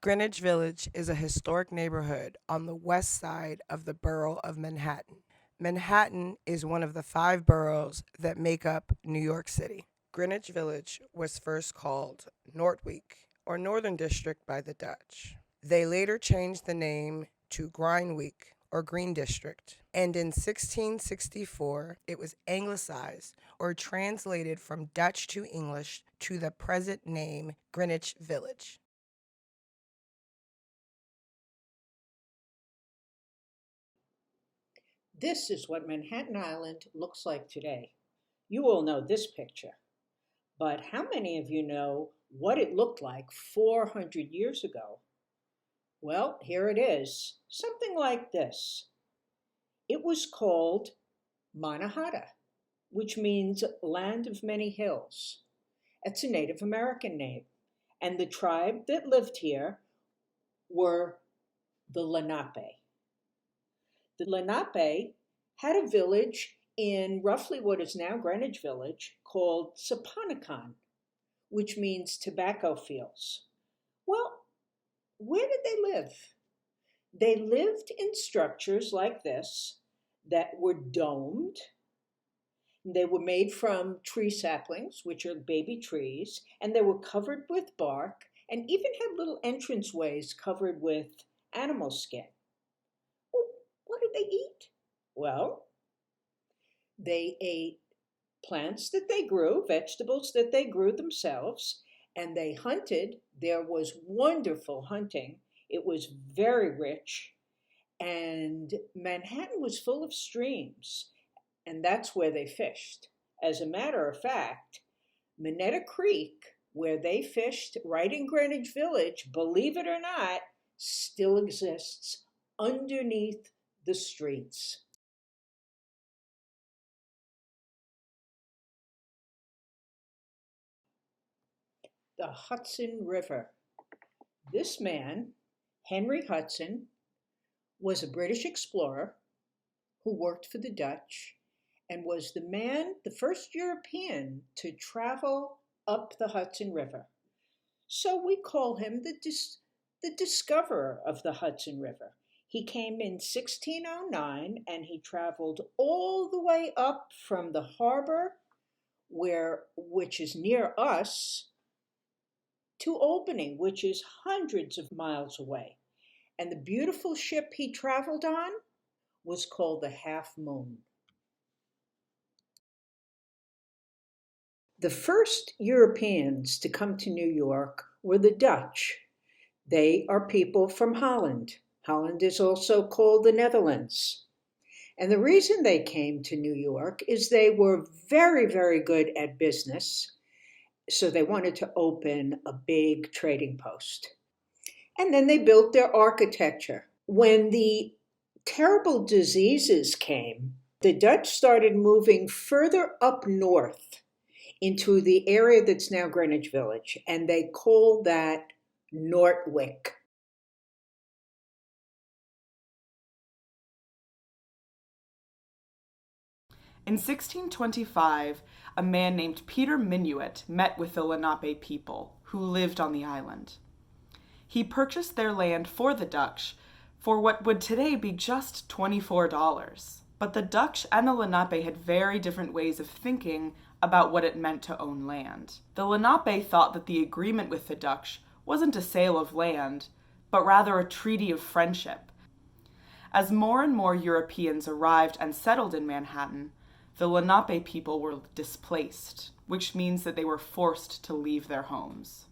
Greenwich Village is a historic neighborhood on the west side of the borough of Manhattan. Manhattan is one of the five boroughs that make up New York City. Greenwich Village was first called Noordwijk, or Northern District, by the Dutch. They later changed the name to Greenwich, or Green District, and in 1664 it was anglicized, or translated from Dutch to English, to the present name Greenwich Village. This is what Manhattan Island looks like today. You all know this picture, but how many of you know what it looked like 400 years ago? Well, here it is, something like this. It was called Mannahatta, which means land of many hills. It's a Native American name, and the tribe that lived here were the Lenape. The Lenape had a village in roughly what is now Greenwich Village called Saponican, which means tobacco fields. Well, where did they live? They lived in structures like this that were domed. They were made from tree saplings, which are baby trees, and they were covered with bark and even had little entranceways covered with animal skin. What did they eat? Well, they ate plants that they grew, vegetables that they grew themselves, and they hunted. There was wonderful hunting. It was very rich, and Manhattan was full of streams, and that's where they fished. As a matter of fact, Minetta Creek, where they fished right in Greenwich Village, believe it or not, still exists underneath the streets. The Hudson River. This man, Henry Hudson, was a British explorer who worked for the Dutch and was the first European to travel up the Hudson River. So we call him the discoverer of the Hudson River. He came in 1609 and he traveled all the way up from the harbor, which is near us, to Albany, which is hundreds of miles away. And the beautiful ship he traveled on was called the Half Moon. The first Europeans to come to New York were the Dutch. They are people from Holland. Holland is also called the Netherlands. And the reason they came to New York is they were very, very good at business. So they wanted to open a big trading post. And then they built their architecture. When the terrible diseases came, the Dutch started moving further up north into the area that's now Greenwich Village, and they called that Noordwijk. In 1625, a man named Peter Minuit met with the Lenape people, who lived on the island. He purchased their land for the Dutch for what would today be just $24. But the Dutch and the Lenape had very different ways of thinking about what it meant to own land. The Lenape thought that the agreement with the Dutch wasn't a sale of land, but rather a treaty of friendship. As more and more Europeans arrived and settled in Manhattan, the Lenape people were displaced, which means that they were forced to leave their homes.